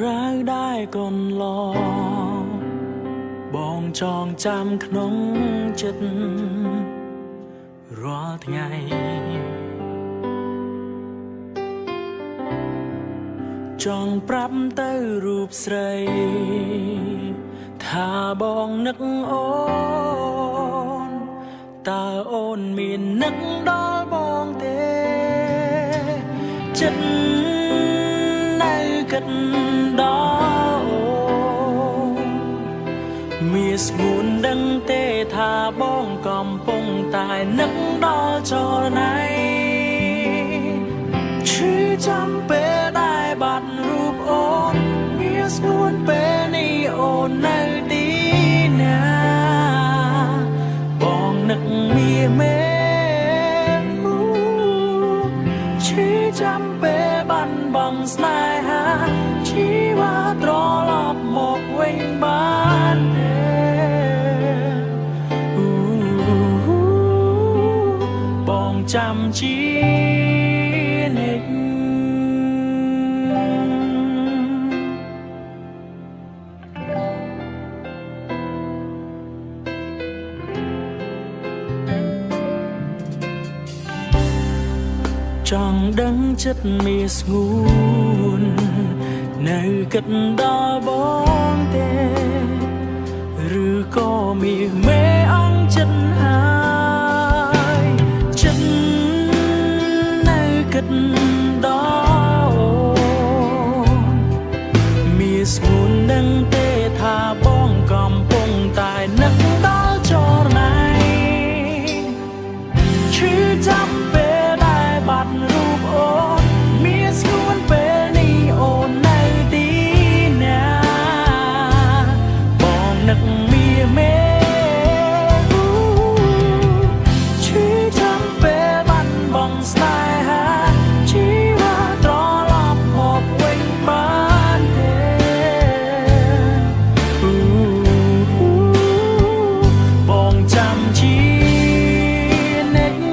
រ៉ាវដែលកូនឡបងចងចាំក្នុងចិត្តរាល់ថ្ងៃចង់ប្រាប់ទៅរូបស្រីថាបងនឹកអូនតើអូនមាននឹកដល់បងទេចិត្តនៅគិតដល់មានស្ងួនដឹងទេថាបងកំពុងតែនឹកដល់ចរណៃឈឺចាំពេលដែលបាត់រូបអូនមានស្ងួនពេលនេះអូននៅទីណាបងនឹកមានមេឈឺចាំពេលបាត់បង់ស្នេហាជីវ៉ាត្រឡប់មកវិញបានទេបងចាំជានិច្ចចង់ដឹងចិត្តមានស្ងួននៅគិតដល់បងទេឬក៏មានមេអងចិត្តហើយចិត្តនៅគិតដល់មានស្ងួនដឹងទេថាបងកំពុងតែនឹកដល់ចរណៃឈឺចាំពេលដែលបាត់រូបអូនមានស្ងួនពេលនេះអូននៅទីណាបងនឹកមានមេឈឺចាំពេលបាត់បង់ស្នេហាជីវ៉ាត្រឡប់មកវិញបានទេបងចាំជានិច្ច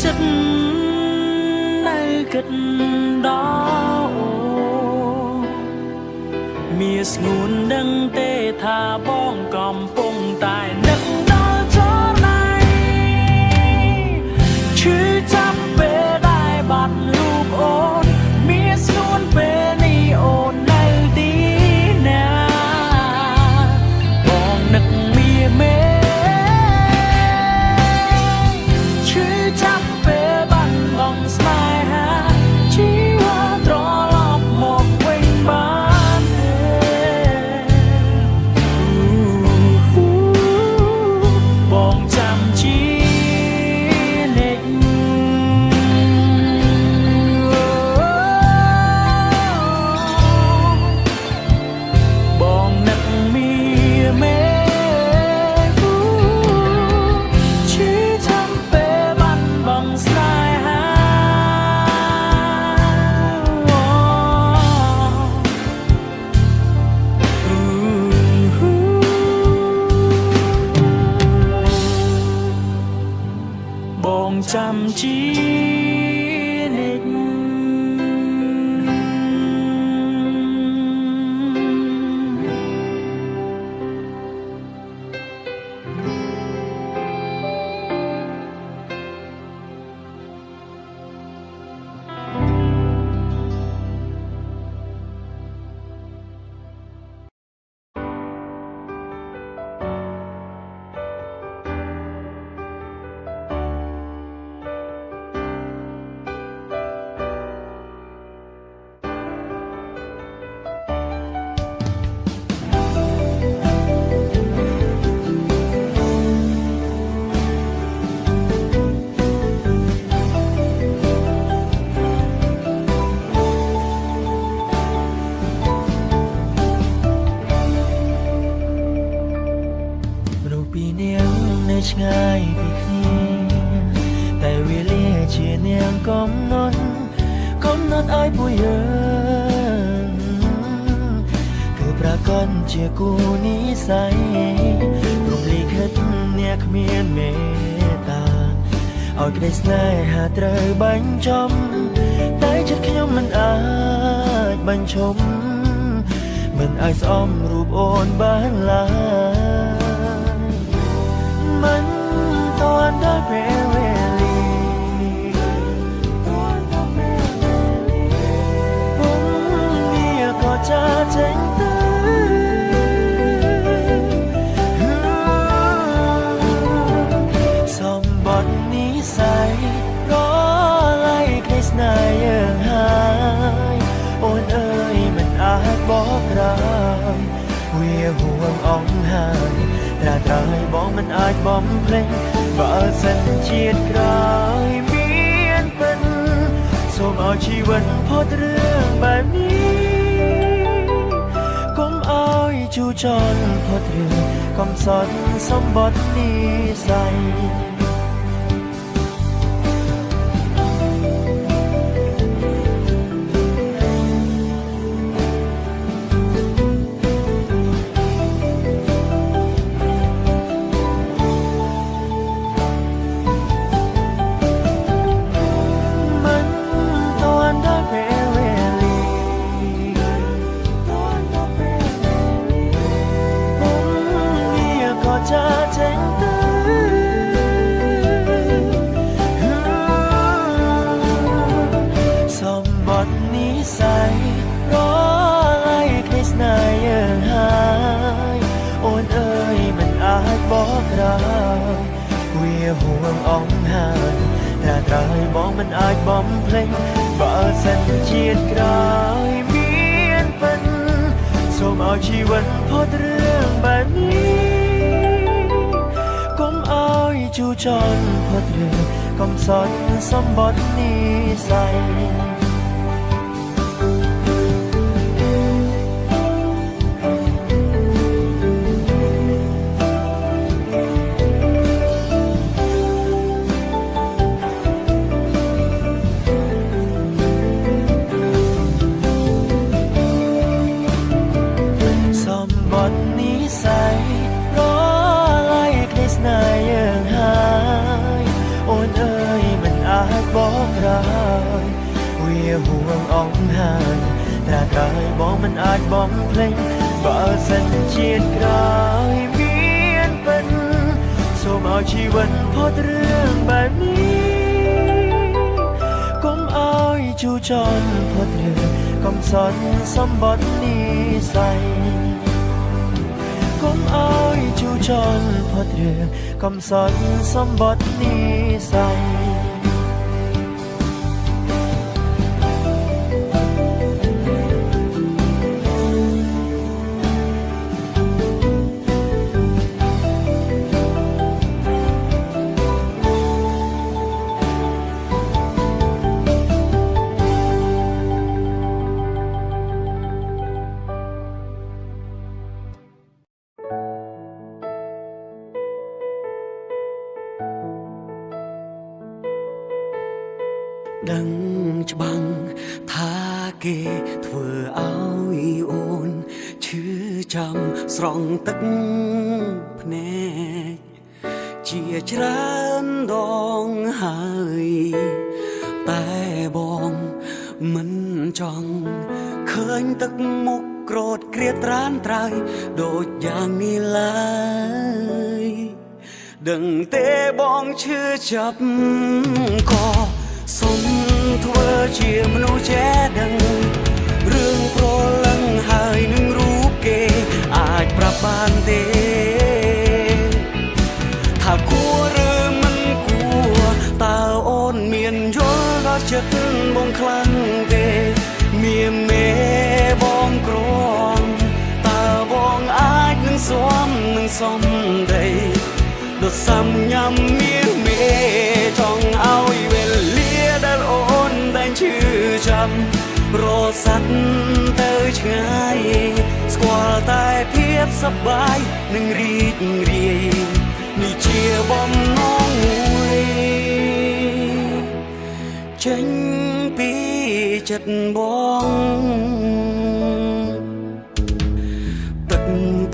ចិត្តនៅគិតដល់មានស្ងួនដឹងទេថាបងកំពុងតែនឹកដល់ចរណៃឈឺចាំពេលដែលបាត់រូបអូនមានស្ងួនពេលនេះអូននៅទីណាបងនឹកមានមេឈឺចាំពេលបាត់បង់ស្នេហាជីវ៉ាត្រឡប់មកវិញបានទេ កំណត់ឲ្យពួកយើងគឺប្រកបជាគូនិស្ស័យព្រមលិខិតអ្នកគ្មានមេត្តាឲ្យក្តីស្នេហាត្រូវបញ្ចប់តែចិត្តខ្ញុំមិនអាចបញ្ឈប់មិនអាចស្អមរូបអូនបានឡើយមិនទាន់ដល់ពេលវេលាក៏ចាចេញទៅសម្បត្តិនិស្ស័យរឡៃក្តីស្នេហ៍យើងហើយអូនអើយមិនអាចបកក្រោយវាហួងអង្ហើយត្រាត្រឲ្យបងមិនអាចបំភ្លេចបើសិនជាតិក្រោយមានពិនសូមឲ្យជីវិតផុតរឿងបែបនេះជូចរផុតរឿងកំសត់សម្បត្តិនិស្ស័យវាហួងអង្ហើយត្រាត្រឲ្យបងមិនអាចបំភ្លេចបើសិនជាតិក្រោយមានពិនសូមឲ្យជីវិតផុតរឿងបែបនេះកុំឲ្យជូចរផុតរឿងកំសត់សម្បត្តិនិស្ស័យវាហួងអង្ហើយត្រាត្រឲ្យបងមិនអាចបំភ្លេចបើសិនជាតិក្រោយមានពិនសូមឲ្យជីវិតផុតរឿងបែបនេះកុំឲ្យជូចរផុតរឿងកំសត់សម្បត្តិនិស្ស័យកុំឲ្យជូចរផុតរឿងកំសត់សម្បត្តិនិស្ស័យដឹងច្បាំងថាគេធ្វើឲ្យអូនឈឺចាំស្រង់ទឹកភ្នែកជាច្រើនដងហើយតែបងមិនចង់ឃើញទឹកមុខក្រោតក្រៀតត្រានត្រៃដូចយ៉ាងនេះឡើយដឹងទេបងឈឺចាប់ក៏សុំធ្វើជាមនុស្សចេះដឹងរឿងប្រលឹងហើយនឹងរូបគេអាចប្រាប់បានទេថាគួរឬមិនគួរតើអូនមានយល់ដល់ចិត្តបងខ្លាំងទេមានមេបងក្រំតើបងអាចនឹងស្មនឹងសំដីដូចសំញ៉ាំមានមេចង់ឲ្យវេលាដែលអូនតែឈឺចាំរសាត់ទៅឆ្ងាយស្គាល់តែភាពសប្បាយនឹងរីករាយនេះជាបំណងមួយ ចេញពីចិត្តបងទឹក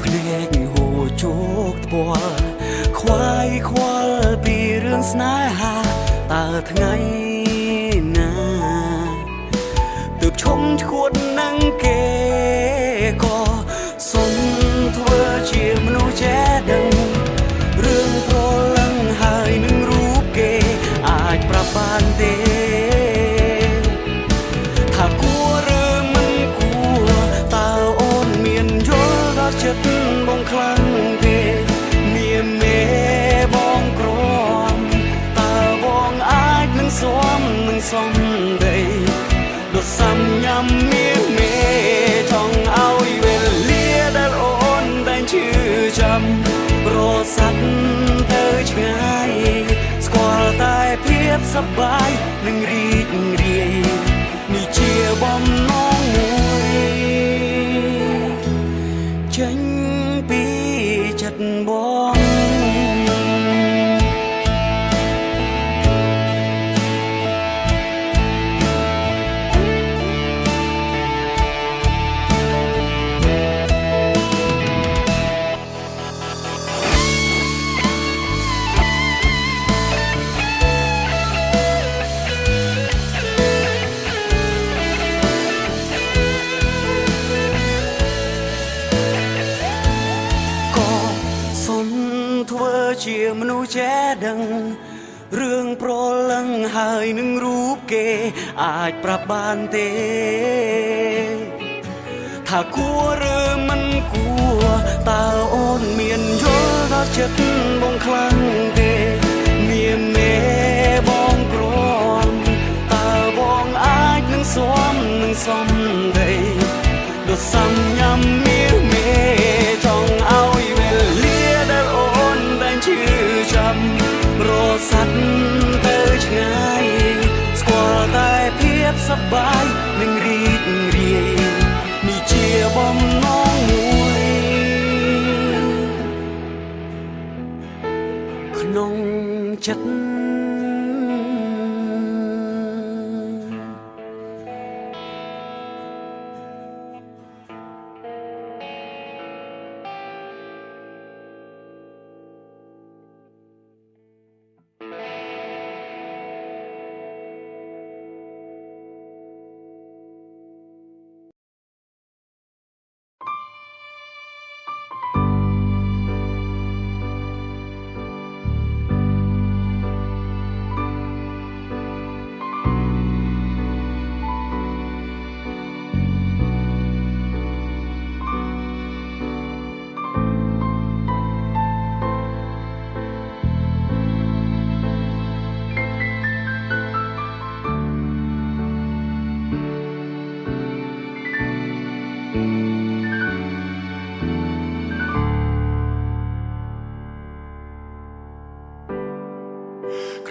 ភ្នែកហូរជោកថ្ពាល់ខ្វាយខ្វល់ពីរឿងស្នេហាតើថ្ងៃណាទើបឈុំឈួតនឹងគេក៏សុំធ្វើជាមនុស្សចេះដឹងរឿងប្រលឹងហើយនឹងរូបគេអាចប្រាប់បានទេថាគួរឬមិនគួរតើអូនមានយល់ដល់ចិត្តបងខ្លាំងទេមានមេបងក្រំតើបងអាចនឹងសុំដីដូចសំញ៉ាំមានមេចង់ឲ្យវេលាដែលអូនតែឈឺចាំរសាត់ទៅឆ្ងាយស្គាល់តែភាពសប្បាយនឹងរីករាយនេះជាបំណងមួយចេញពីចិត្តបងធ្វើជាមនុស្សចេះដឹងរឿងប្រលឹងហើយនឹងរូបគេអាចប្រាប់បានទេថាគួរឬមិនគួរតើអូនមានយល់ដល់ចិត្តបងខ្លាំងទេមានមេបងក្រំតើបងអាចនឹងសុំដីដូចសំញ៉ាំមានមេចង់ឲ្យវេលាដែលអូនតែឈឺចាំរសាត់ទៅឆ្ងាយស្គាល់តែភាពសប្បាយនឹងរីករាយនេះជាបំណងមួយក្នុងចិត្ត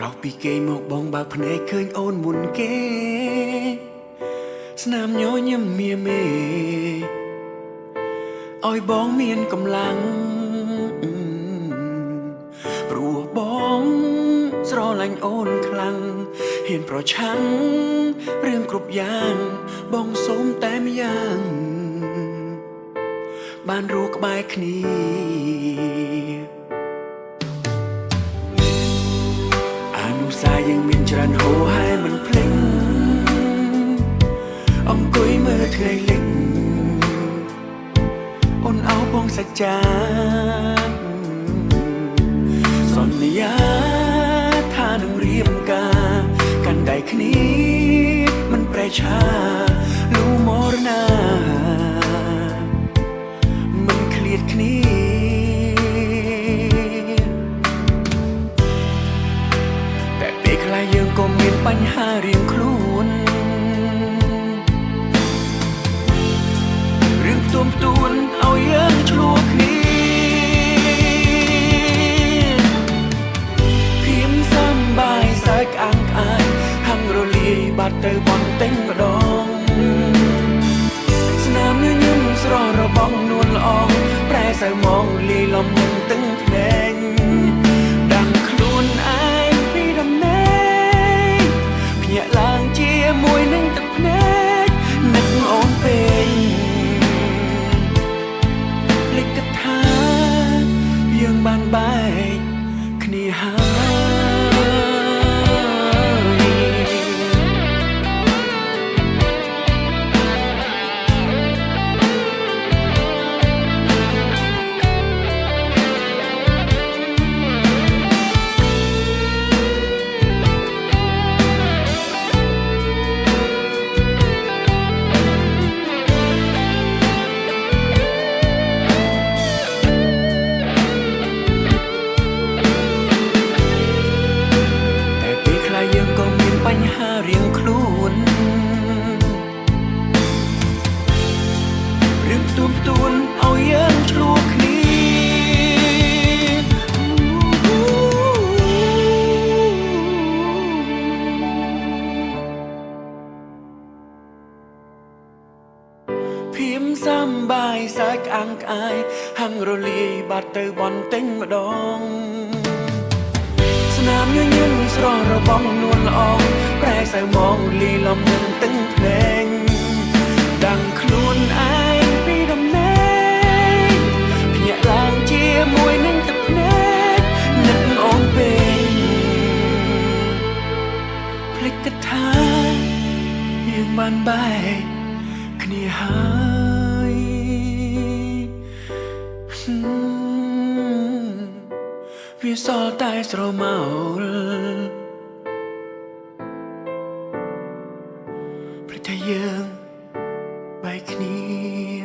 ក្រោកពីគេមកបងបើកភ្នែកឃើញអូនមុនគេស្នាមញញឹមមៀមេឲ្យបងមានកម្លាំងព្រោះបងស្រឡាញ់អូនខ្លាំងហ៊ានប្រឆាំងរឿងគ្រប់យ៉ាងបងសូមតែម្យ៉ាងបានរស់ក្បែរគ្នាសាយើងមានច្រើនហូរហើយមិនភ្លេចអង្គុយមើលថ្ងៃលិចអូនអោបងសច្ចាសន្យាថានឹងរៀបការកាន់ដៃគ្នាមិនប្រែឆាលូមរណាមិនឃ្លាតគ្នាយើងក៏មានបញ្ហារៀងខ្លួនរឿងផ្ទួនឲ្យយើងឆ្លោះគ្នាភៀមសំបាយសើចក្អាំងក្អាយហាំងរលាយបាត់ទៅបន្តិចម្ដងស្នាមញញឹមស្រស់របងនួនល្អប្រែសៅមងលាយលំនឹងទឹងភ្នែកដឹងខ្លួនឯងពីដំណេកភ្ញាក់ឡើង ជាមួយនឹងទឹកភ្នែកនឹកអូនពេញភ្លេចគិតថាយើងបានបែកគ្នាហើយបញ្ហារៀងខ្លួនរឿងផ្ទួនឲ្យយើងឆ្លោះគ្នាភៀមសំបាយសាច់ក្អាំងក្អាយហាំងរលាយបាត់ទៅបន្តិចម្ដងស្នាមញញឹមស្រស់របងនួនល្អងប្រែសៅមកលីលំនឹងទឹកភ្នែកដាំងខ្លួនឯងពីដំណេកភ្ញាក់ឡើងជាមួយនឹងទឹកភ្នែកនឹកអូនពេញភ្លេចគិតថាយើងបានបែកគ្នាហើយវាសល់តែស្រមោលព្រោះតែយើងបែកគ្នា